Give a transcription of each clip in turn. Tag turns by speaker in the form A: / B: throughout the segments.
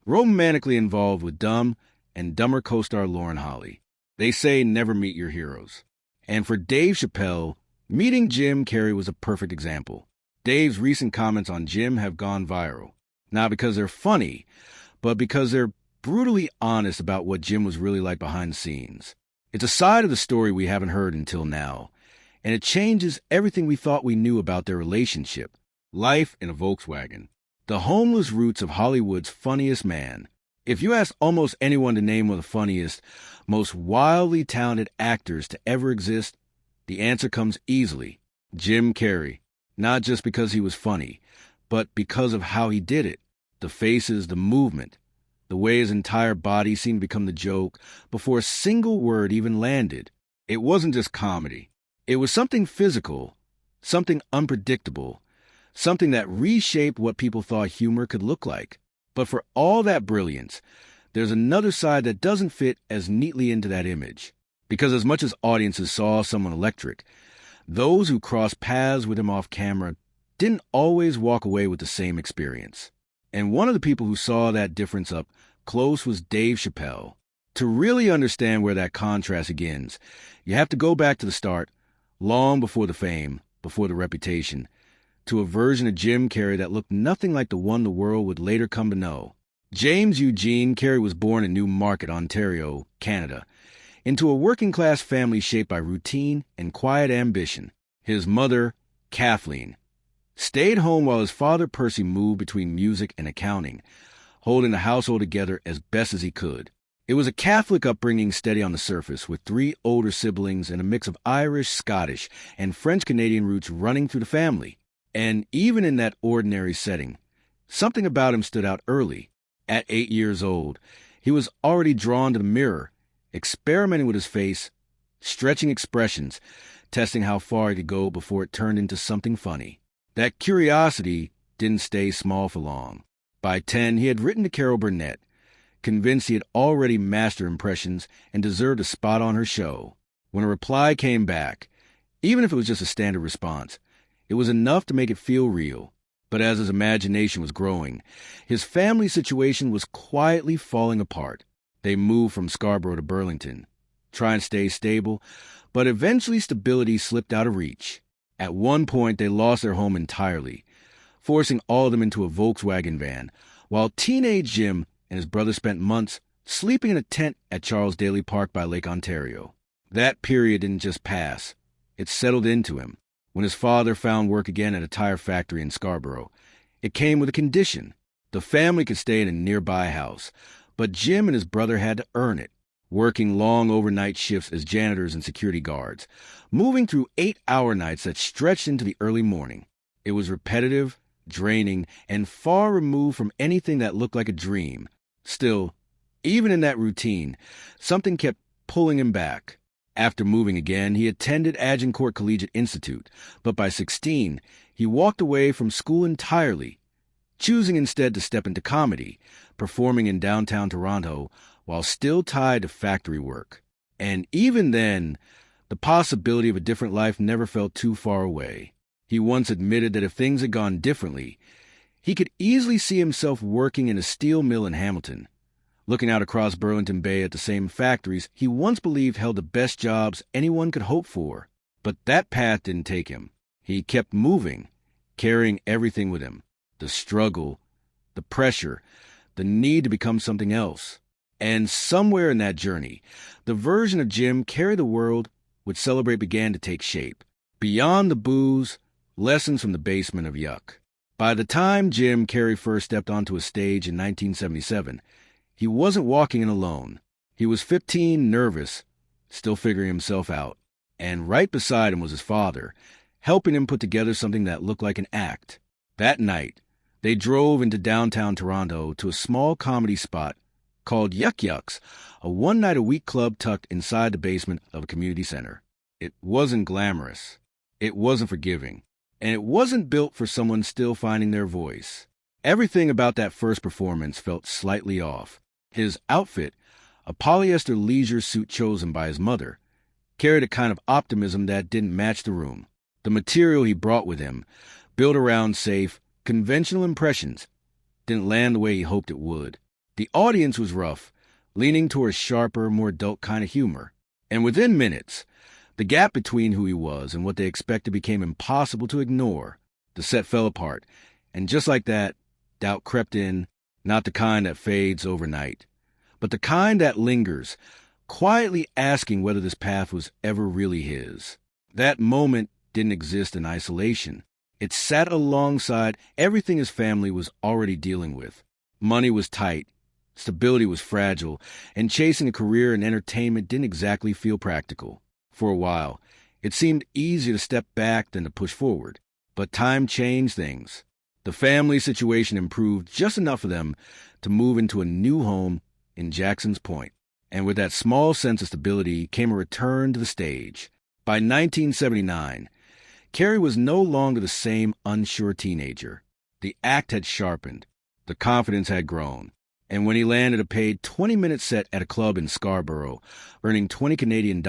A: romantically involved with Dumb and Dumber co-star Lauren Holly. They say never meet your heroes. And for Dave Chappelle, meeting Jim Carrey was a perfect example. Dave's recent comments on Jim have gone viral, not because they're funny, but because they're brutally honest about what Jim was really like behind the scenes. It's a side of the story we haven't heard until now, and it changes everything we thought we knew about their relationship. Life in a Volkswagen. The homeless roots of Hollywood's funniest man. If you ask almost anyone to name one of the funniest, most wildly talented actors to ever exist, the answer comes easily. Jim Carrey. Not just because he was funny, but because of how he did it. The faces, the movement, the way his entire body seemed to become the joke before a single word even landed. It wasn't just comedy. It was something physical, something unpredictable, something that reshaped what people thought humor could look like. But for all that brilliance, there's another side that doesn't fit as neatly into that image. Because as much as audiences saw someone electric, those who crossed paths with him off camera didn't always walk away with the same experience. And one of the people who saw that difference up close was Dave Chappelle. To really understand where that contrast begins, you have to go back to the start, long before the fame, before the reputation, to a version of Jim Carrey that looked nothing like the one the world would later come to know. James Eugene Carrey was born in Newmarket, Ontario, Canada, into a working-class family shaped by routine and quiet ambition. His mother, Kathleen, stayed home while his father, Percy, moved between music and accounting, holding the household together as best as he could. It was a Catholic upbringing steady on the surface, with 3 older siblings and a mix of Irish, Scottish, and French-Canadian roots running through the family. And even in that ordinary setting, something about him stood out early. At 8 years old, he was already drawn to the mirror, experimenting with his face, stretching expressions, testing how far he could go before it turned into something funny. That curiosity didn't stay small for long. By 10, he had written to Carol Burnett, convinced he had already mastered impressions and deserved a spot on her show. When a reply came back, even if it was just a standard response, it was enough to make it feel real. But as his imagination was growing, his family situation was quietly falling apart. They moved from Scarborough to Burlington, trying to stay stable, but eventually stability slipped out of reach. At one point, they lost their home entirely, forcing all of them into a Volkswagen van, while teenage Jim and his brother spent months sleeping in a tent at Charles Daly Park by Lake Ontario. That period didn't just pass. It settled into him. When his father found work again at a tire factory in Scarborough, it came with a condition. The family could stay in a nearby house, but Jim and his brother had to earn it, working long overnight shifts as janitors and security guards, moving through 8-hour nights that stretched into the early morning. It was repetitive, draining, and far removed from anything that looked like a dream. Still, even in that routine, something kept pulling him back. After moving again, he attended Agincourt Collegiate Institute, but by 16, he walked away from school entirely, choosing instead to step into comedy, performing in downtown Toronto while still tied to factory work. And even then, the possibility of a different life never felt too far away. He once admitted that if things had gone differently, he could easily see himself working in a steel mill in Hamilton, looking out across Burlington Bay at the same factories he once believed held the best jobs anyone could hope for. But that path didn't take him. He kept moving, carrying everything with him. The struggle, the pressure, the need to become something else. And somewhere in that journey, the version of Jim Carrey the world would celebrate began to take shape. Beyond the booze, lessons from the basement of yuck. By the time Jim Carrey first stepped onto a stage in 1977, he wasn't walking in alone. He was 15, nervous, still figuring himself out. And right beside him was his father, helping him put together something that looked like an act. That night, they drove into downtown Toronto to a small comedy spot called Yuck Yucks, a one-night-a-week club tucked inside the basement of a community center. It wasn't glamorous. It wasn't forgiving. And it wasn't built for someone still finding their voice. Everything about that first performance felt slightly off. His outfit, a polyester leisure suit chosen by his mother, carried a kind of optimism that didn't match the room. The material he brought with him, built around safe, conventional impressions, didn't land the way he hoped it would. The audience was rough, leaning toward sharper, more adult kind of humor. And within minutes, the gap between who he was and what they expected became impossible to ignore. The set fell apart, and just like that, doubt crept in, not the kind that fades overnight, but the kind that lingers, quietly asking whether this path was ever really his. That moment didn't exist in isolation. It sat alongside everything his family was already dealing with. Money was tight, stability was fragile, and chasing a career in entertainment didn't exactly feel practical. For a while, it seemed easier to step back than to push forward. But time changed things. The family situation improved just enough for them to move into a new home in Jackson's Point. And with that small sense of stability came a return to the stage. By 1979, Carrey was no longer the same unsure teenager. The act had sharpened. The confidence had grown. And when he landed a paid 20-minute set at a club in Scarborough, earning $20 Canadian,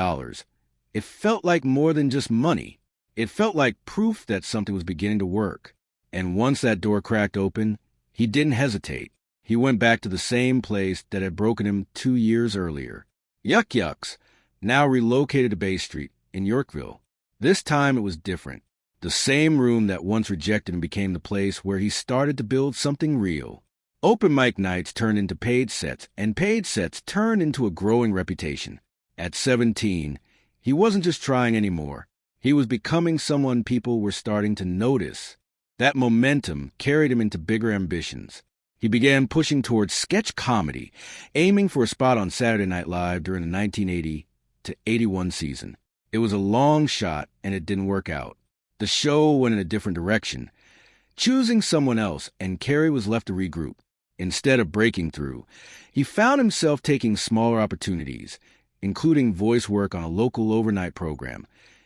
A: it felt like more than just money. It felt like proof that something was beginning to work. And once that door cracked open, he didn't hesitate. He went back to the same place that had broken him 2 years earlier. Yuck Yucks, now relocated to Bay Street in Yorkville. This time it was different. The same room that once rejected him became the place where he started to build something real. Open mic nights turned into paid sets, and paid sets turned into a growing reputation. At 17, he wasn't just trying anymore. He was becoming someone people were starting to notice. That momentum carried him into bigger ambitions. He began pushing towards sketch comedy, aiming for a spot on Saturday Night Live during the 1980 to 81 season. It was a long shot, and it didn't work out. The show went in a different direction, choosing someone else, and Carrey was left to regroup. Instead of breaking through, he found himself taking smaller opportunities, including voice work on a local overnight program,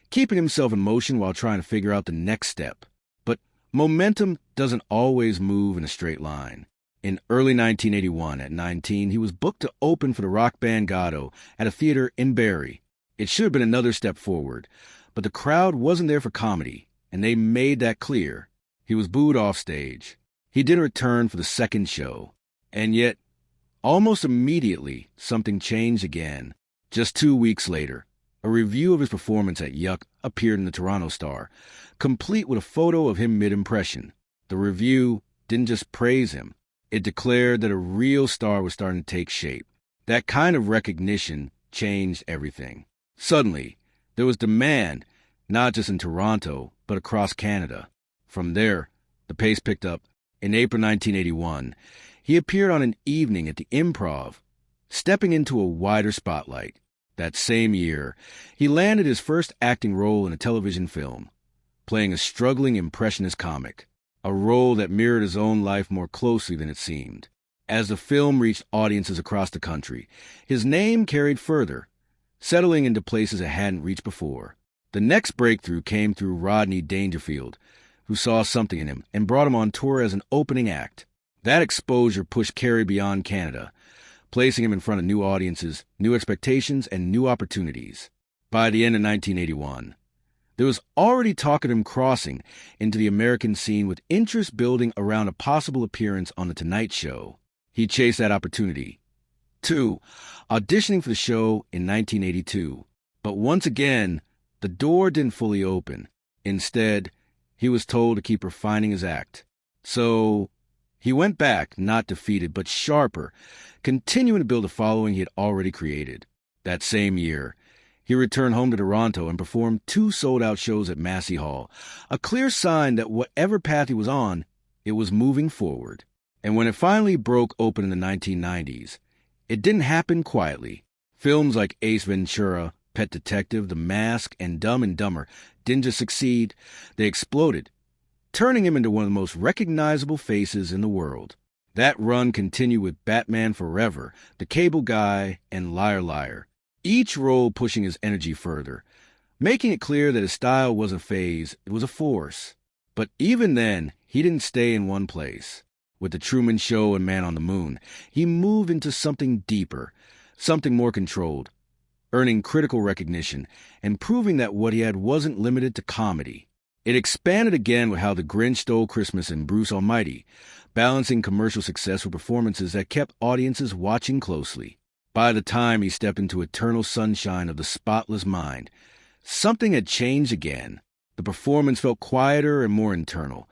A: keeping himself in motion while trying to figure out the next step. But momentum doesn't always move in a straight line. In early 1981, at 19, he was booked to open for the rock band Gatto at a theater in Barrie. It should have been another step forward, but the crowd wasn't there for comedy, and they made that clear. He was booed off stage. He didn't return for the second show. And yet, almost immediately, something changed again. Just 2 weeks later, a review of his performance at Yuck appeared in the Toronto Star, complete with a photo of him mid-impression. The review didn't just praise him. It declared that a real star was starting to take shape. That kind of recognition changed everything. Suddenly, there was demand, not just in Toronto, but across Canada. From there, the pace picked up. In April 1981, he appeared on an evening at the Improv, stepping into a wider spotlight. That same year, he landed his first acting role in a television film, playing a struggling impressionist comic, a role that mirrored his own life more closely than it seemed. As the film reached audiences across the country, his name carried further, settling into places it hadn't reached before. The next breakthrough came through Rodney Dangerfield, who saw something in him and brought him on tour as an opening act. That exposure pushed Carrey beyond Canada, placing him in front of new audiences, new expectations, and new opportunities. By the end of 1981, there was already talk of him crossing into the American scene with interest building around a possible appearance on The Tonight Show. He chased that opportunity. 2. Auditioning for the show in 1982. But once again, the door didn't fully open. Instead, he was told to keep refining his act. So he went back, not defeated, but sharper, continuing to build a following he had already created. That same year, he returned home to Toronto and performed 2 sold-out shows at Massey Hall, a clear sign that whatever path he was on, it was moving forward. And when it finally broke open in the 1990s, it didn't happen quietly. Films like Ace Ventura, Pet Detective, The Mask, and Dumb and Dumber didn't just succeed, they exploded, turning him into one of the most recognizable faces in the world. That run continued with Batman Forever, The Cable Guy, and Liar Liar, each role pushing his energy further, making it clear that his style wasn't a phase, it was a force. But even then, he didn't stay in one place. With The Truman Show and Man on the Moon, he moved into something deeper, something more controlled, earning critical recognition and proving that what he had wasn't limited to comedy. It expanded again with How the Grinch Stole Christmas and Bruce Almighty, balancing commercial success with performances that kept audiences watching closely. By the time he stepped into Eternal Sunshine of the Spotless Mind, something had changed again. The performance felt quieter and more internal,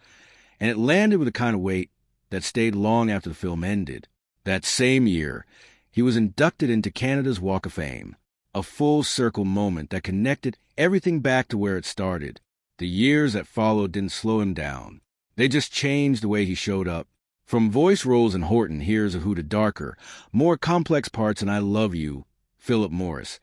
A: and it landed with a kind of weight that stayed long after the film ended. That same year, he was inducted into Canada's Walk of Fame, a full-circle moment that connected everything back to where it started. The years that followed didn't slow him down. They just changed the way he showed up. From voice roles in Horton, Here's a Who to darker, more complex parts in I Love You, Philip Morris,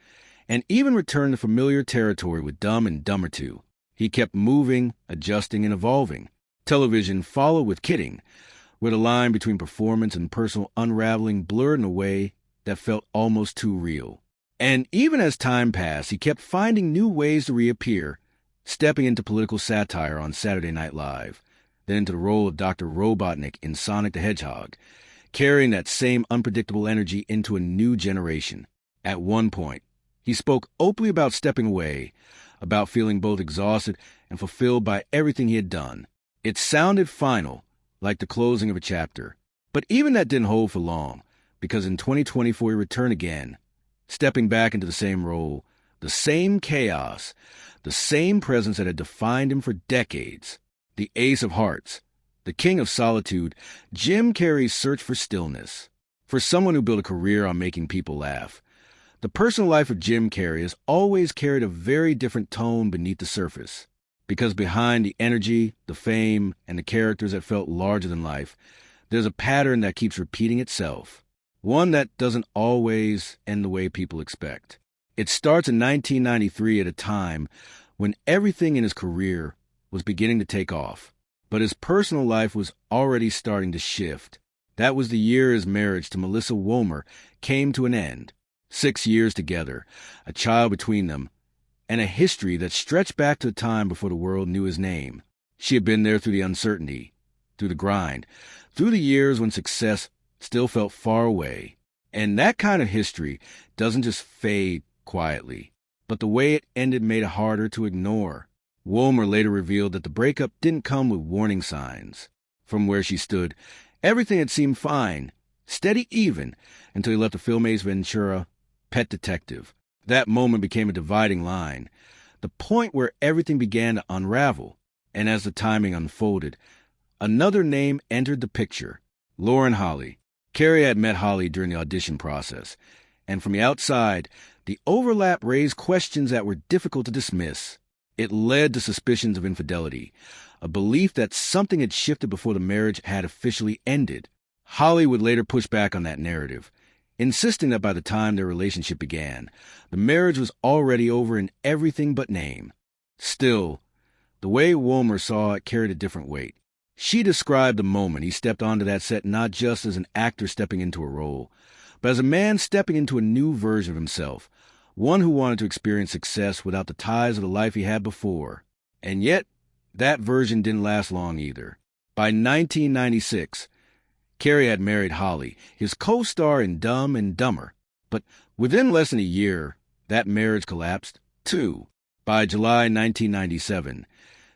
A: and even returned to familiar territory with Dumb and Dumber 2. He kept moving, adjusting, and evolving. Television followed with Kidding, where the line between performance and personal unraveling blurred in a way that felt almost too real. And even as time passed, he kept finding new ways to reappear, stepping into political satire on Saturday Night Live, then into the role of Dr. Robotnik in Sonic the Hedgehog, carrying that same unpredictable energy into a new generation. At one point, he spoke openly about stepping away, about feeling both exhausted and fulfilled by everything he had done. It sounded final, like the closing of a chapter. But even that didn't hold for long, because in 2024 he returned again, stepping back into the same role, the same chaos, the same presence that had defined him for decades. The Ace of Hearts, the King of Solitude, Jim Carrey's search for stillness. For someone who built a career on making people laugh, the personal life of Jim Carrey has always carried a very different tone beneath the surface. Because behind the energy, the fame, and the characters that felt larger than life, there's a pattern that keeps repeating itself. One that doesn't always end the way people expect. It starts in 1993 at a time when everything in his career was beginning to take off, but his personal life was already starting to shift. That was the year his marriage to Melissa Womer came to an end. 6 years together, a child between them, and a history that stretched back to the time before the world knew his name. She had been there through the uncertainty, through the grind, through the years when success still felt far away. And that kind of history doesn't just fade quietly, but the way it ended made it harder to ignore. Womer later revealed that the breakup didn't come with warning signs. From where she stood, everything had seemed fine, steady even, until he left the film Ace Ventura, Pet Detective. That moment became a dividing line, the point where everything began to unravel. And as the timing unfolded, another name entered the picture, Lauren Holly. Carrey had met Holly during the audition process, and from the outside, the overlap raised questions that were difficult to dismiss. It led to suspicions of infidelity, a belief that something had shifted before the marriage had officially ended. Holly would later push back on that narrative, insisting that by the time their relationship began, the marriage was already over in everything but name. Still, the way Womer saw it carried a different weight. She described the moment he stepped onto that set not just as an actor stepping into a role, but as a man stepping into a new version of himself, one who wanted to experience success without the ties of the life he had before. And yet, that version didn't last long either. By 1996, Carrey had married Holly, his co-star in Dumb and Dumber. But within less than a year, that marriage collapsed, too. By July 1997,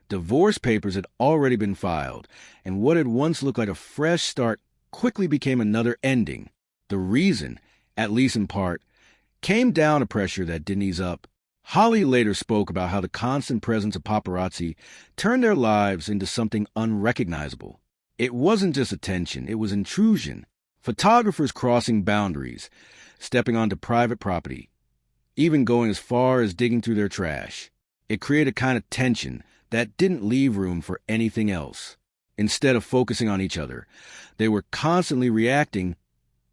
A: divorce papers had already been filed, and what had once looked like a fresh start quickly became another ending. The reason, at least in part, came down to pressure that didn't ease up. Holly later spoke about how the constant presence of paparazzi turned their lives into something unrecognizable. It wasn't just attention, it was intrusion. Photographers crossing boundaries, stepping onto private property, even going as far as digging through their trash. It created a kind of tension that didn't leave room for anything else. Instead of focusing on each other, they were constantly reacting,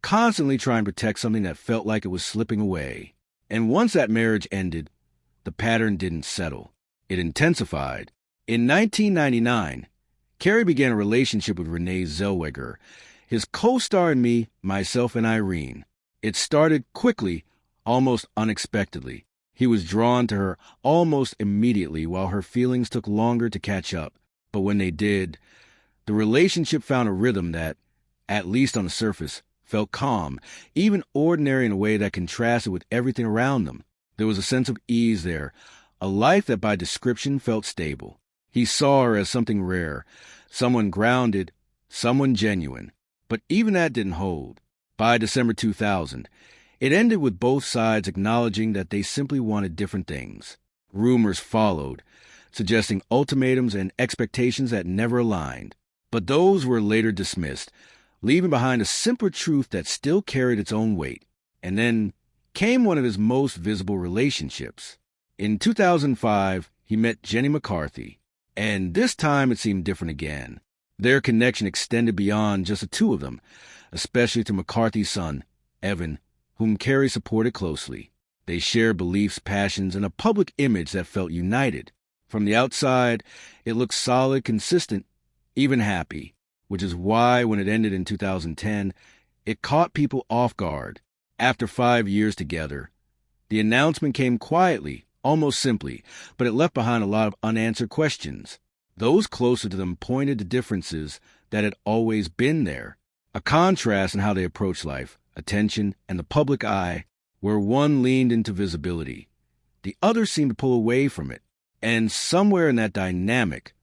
A: constantly trying to protect something that felt like it was slipping away. And once that marriage ended, the pattern didn't settle. It intensified. In 1999, Carrey began a relationship with Renee Zellweger, his co-star in Me, Myself, and Irene. It started quickly, almost unexpectedly. He was drawn to her almost immediately, while her feelings took longer to catch up. But when they did, the relationship found a rhythm that, at least on the surface, felt calm, even ordinary in a way that contrasted with everything around them. There was a sense of ease there, a life that by description felt stable. He saw her as something rare, someone grounded, someone genuine. But even that didn't hold. By December 2000, it ended with both sides acknowledging that they simply wanted different things. Rumors followed, suggesting ultimatums and expectations that never aligned. But those were later dismissed, leaving behind a simpler truth that still carried its own weight. And then came one of his most visible relationships. In 2005, he met Jenny McCarthy, and this time it seemed different again. Their connection extended beyond just the two of them, especially to McCarthy's son, Evan, whom Carrey supported closely. They shared beliefs, passions, and a public image that felt united. From the outside, it looked solid, consistent, even happy, which is why when it ended in 2010, it caught people off guard. After 5 years together, the announcement came quietly, almost simply, but it left behind a lot of unanswered questions. Those closer to them pointed to differences that had always been there, a contrast in how they approached life, attention, and the public eye, where one leaned into visibility. The other seemed to pull away from it, and somewhere in that dynamic,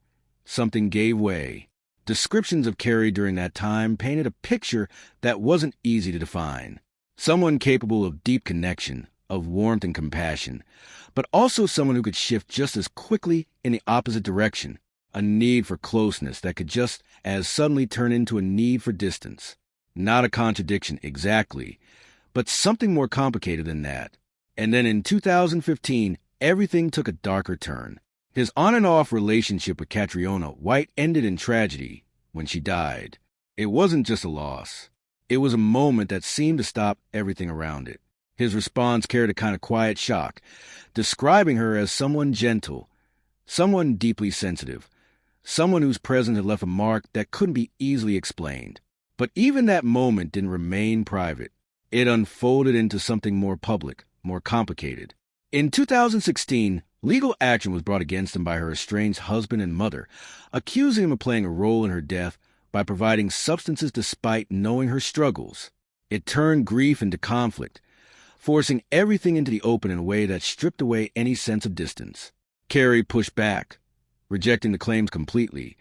A: something gave way. Descriptions of Carrey during that time painted a picture that wasn't easy to define. Someone capable of deep connection, of warmth and compassion, but also someone who could shift just as quickly in the opposite direction, a need for closeness that could just as suddenly turn into a need for distance. Not a contradiction exactly, but something more complicated than that. And then in 2015, everything took a darker turn. His on and off relationship with Catriona White ended in tragedy when she died. It wasn't just a loss. It was a moment that seemed to stop everything around it. His response carried a kind of quiet shock, describing her as someone gentle, someone deeply sensitive, someone whose presence had left a mark that couldn't be easily explained. But even that moment didn't remain private. It unfolded into something more public, more complicated. In 2016, legal action was brought against him by her estranged husband and mother, accusing him of playing a role in her death by providing substances despite knowing her struggles. It turned grief into conflict, forcing everything into the open in a way that stripped away any sense of distance. Carrey pushed back, rejecting the claims completely,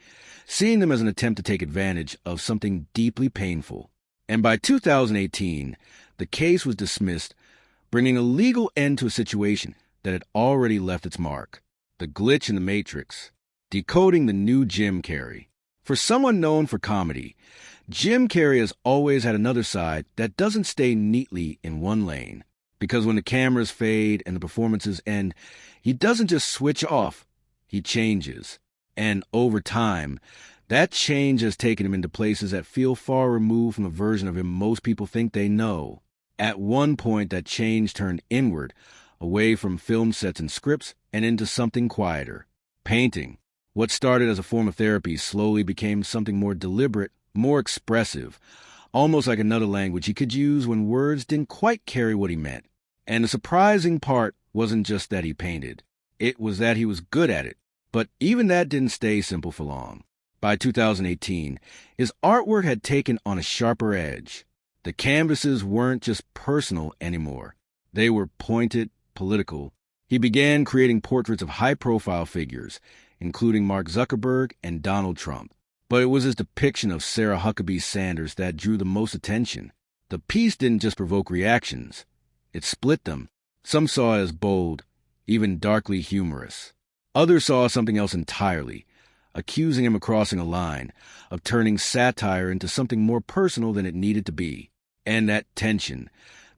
A: seeing them as an attempt to take advantage of something deeply painful. And by 2018, the case was dismissed, bringing a legal end to a situation that had already left its mark. The glitch in the Matrix, decoding the new Jim Carrey. For someone known for comedy, Jim Carrey has always had another side that doesn't stay neatly in one lane. Because when the cameras fade and the performances end, he doesn't just switch off, he changes. And over time, that change has taken him into places that feel far removed from the version of him most people think they know. At one point, that change turned inward, away from film sets and scripts, and into something quieter. Painting. What started as a form of therapy slowly became something more deliberate, more expressive, almost like another language he could use when words didn't quite carry what he meant. And the surprising part wasn't just that he painted. It was that he was good at it. But even that didn't stay simple for long. By 2018, his artwork had taken on a sharper edge. The canvases weren't just personal anymore. They were pointed, political. He began creating portraits of high-profile figures, including Mark Zuckerberg and Donald Trump. But it was his depiction of Sarah Huckabee Sanders that drew the most attention. The piece didn't just provoke reactions. It split them. Some saw it as bold, even darkly humorous. Others saw something else entirely, accusing him of crossing a line, of turning satire into something more personal than it needed to be. And that tension,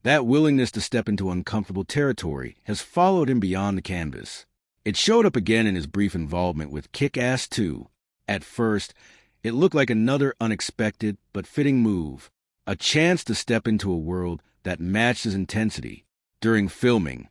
A: that willingness to step into uncomfortable territory, has followed him beyond the canvas. It showed up again in his brief involvement with Kick-Ass 2. At first, it looked like another unexpected but fitting move, a chance to step into a world that matched his intensity. During filming,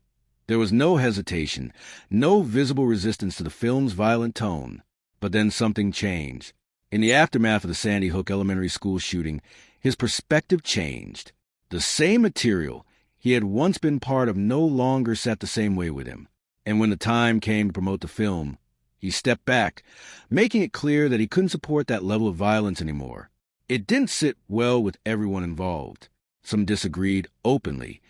A: there was no hesitation, no visible resistance to the film's violent tone. But then something changed. In the aftermath of the Sandy Hook Elementary School shooting, his perspective changed. The same material he had once been part of no longer sat the same way with him. And when the time came to promote the film, he stepped back, making it clear that he couldn't support that level of violence anymore. It didn't sit well with everyone involved. Some disagreed openly,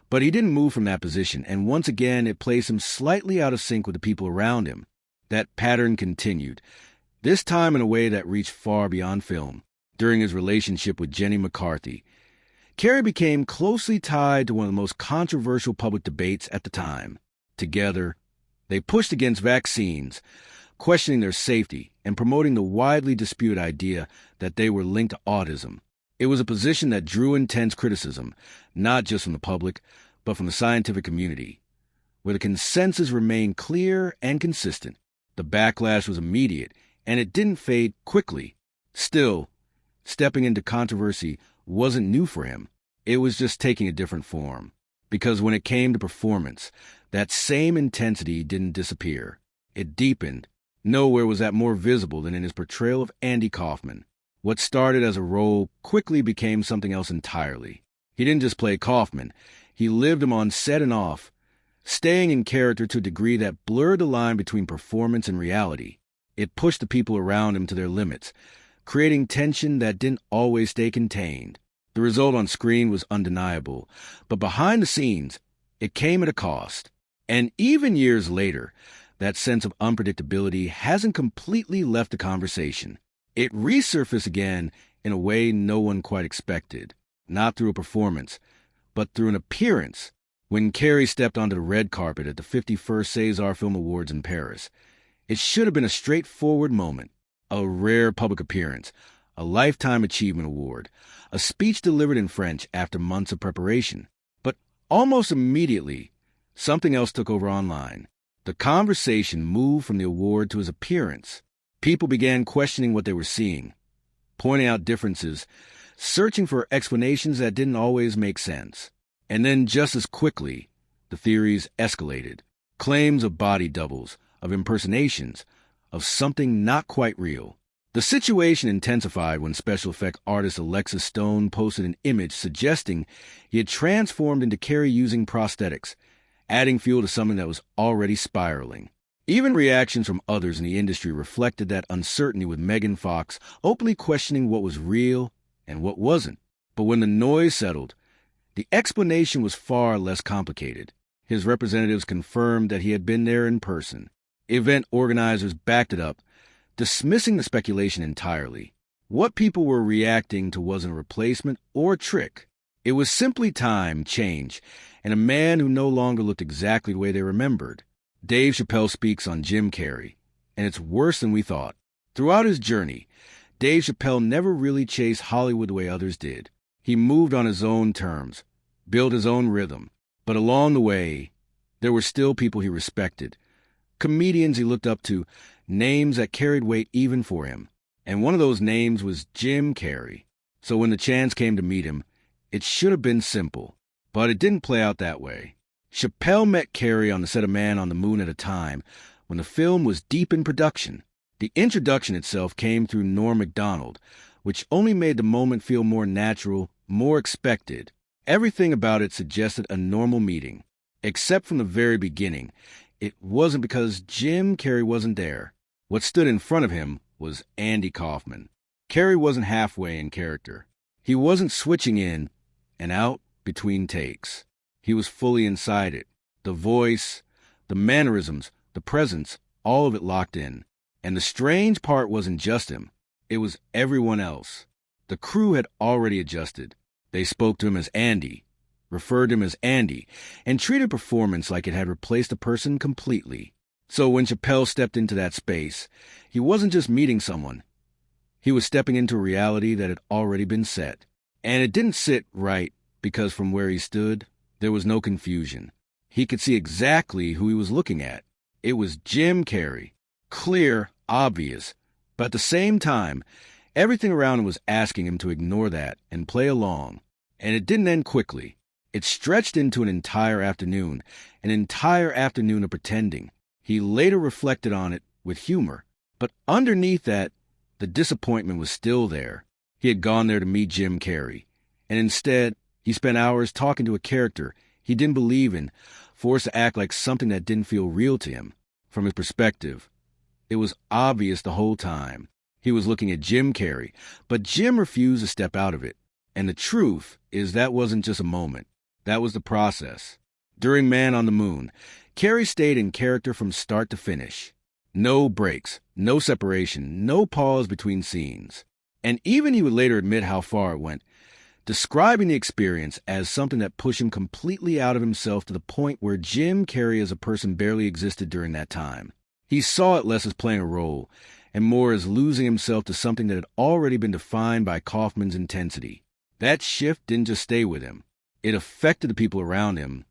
A: but he didn't move from that position, and once again it placed him slightly out of sync with the people around him. That pattern continued, this time in a way that reached far beyond film. During his relationship with Jenny McCarthy, Carrey became closely tied to one of the most controversial public debates at the time. Together, they pushed against vaccines, questioning their safety and promoting the widely disputed idea that they were linked to autism. It was a position that drew intense criticism, not just from the public, but from the scientific community. Where the consensus remained clear and consistent, the backlash was immediate, and it didn't fade quickly. Still, stepping into controversy wasn't new for him. It was just taking a different form. Because when it came to performance, that same intensity didn't disappear. It deepened. Nowhere was that more visible than in his portrayal of Andy Kaufman. What started as a role quickly became something else entirely. He didn't just play Kaufman. He lived him on set and off, staying in character to a degree that blurred the line between performance and reality. It pushed the people around him to their limits, creating tension that didn't always stay contained. The result on screen was undeniable, but behind the scenes, it came at a cost. And even years later, that sense of unpredictability hasn't completely left the conversation. It resurfaced again in a way no one quite expected, not through a performance, but through an appearance. When Carrey stepped onto the red carpet at the 51st César Film Awards in Paris, it should have been a straightforward moment, a rare public appearance, a Lifetime Achievement Award, a speech delivered in French after months of preparation. But almost immediately, something else took over online. The conversation moved from the award to his appearance. People began questioning what they were seeing, pointing out differences, searching for explanations that didn't always make sense. And then just as quickly, the theories escalated. Claims of body doubles, of impersonations, of something not quite real. The situation intensified when special effect artist Alexis Stone posted an image suggesting he had transformed into Carrey using prosthetics, adding fuel to something that was already spiraling. Even reactions from others in the industry reflected that uncertainty, with Megan Fox openly questioning what was real and what wasn't. But when the noise settled, the explanation was far less complicated. His representatives confirmed that he had been there in person. Event organizers backed it up, dismissing the speculation entirely. What people were reacting to wasn't a replacement or a trick. It was simply time, change, and a man who no longer looked exactly the way they remembered. Dave Chappelle speaks on Jim Carrey, and it's worse than we thought. Throughout his journey, Dave Chappelle never really chased Hollywood the way others did. He moved on his own terms, built his own rhythm. But along the way, there were still people he respected, comedians he looked up to, names that carried weight even for him. And one of those names was Jim Carrey. So when the chance came to meet him, it should have been simple. But it didn't play out that way. Chappelle met Carrey on the set of Man on the Moon at a time when the film was deep in production. The introduction itself came through Norm Macdonald, which only made the moment feel more natural, more expected. Everything about it suggested a normal meeting. Except from the very beginning, it wasn't, because Jim Carrey wasn't there. What stood in front of him was Andy Kaufman. Carrey wasn't halfway in character. He wasn't switching in and out between takes. He was fully inside it. The voice, the mannerisms, the presence, all of it locked in. And the strange part wasn't just him. It was everyone else. The crew had already adjusted. They spoke to him as Andy, referred to him as Andy, and treated performance like it had replaced a person completely. So when Chappelle stepped into that space, he wasn't just meeting someone. He was stepping into a reality that had already been set. And it didn't sit right because from where he stood, there was no confusion. He could see exactly who he was looking at. It was Jim Carrey. Clear, obvious. But at the same time, everything around him was asking him to ignore that and play along. And it didn't end quickly. It stretched into an entire afternoon of pretending. He later reflected on it with humor. But underneath that, the disappointment was still there. He had gone there to meet Jim Carrey. And instead, he spent hours talking to a character he didn't believe in, forced to act like something that didn't feel real to him. From his perspective, it was obvious the whole time. He was looking at Jim Carrey, but Jim refused to step out of it. And the truth is that wasn't just a moment. That was the process. During Man on the Moon, Carrey stayed in character from start to finish. No breaks, no separation, no pause between scenes. And even he would later admit how far it went, describing the experience as something that pushed him completely out of himself to the point where Jim Carrey as a person barely existed during that time. He saw it less as playing a role, and more as losing himself to something that had already been defined by Kaufman's intensity. That shift didn't just stay with him. It affected the people around him,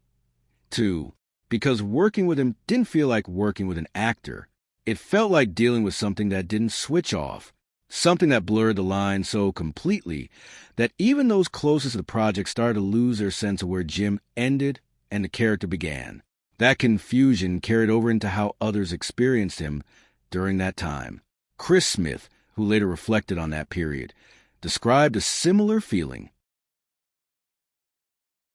A: too, because working with him didn't feel like working with an actor. It felt like dealing with something that didn't switch off, something that blurred the line so completely that even those closest to the project started to lose their sense of where Jim ended and the character began. That confusion carried over into how others experienced him during that time. Chris Smith, who later reflected on that period, described a similar feeling.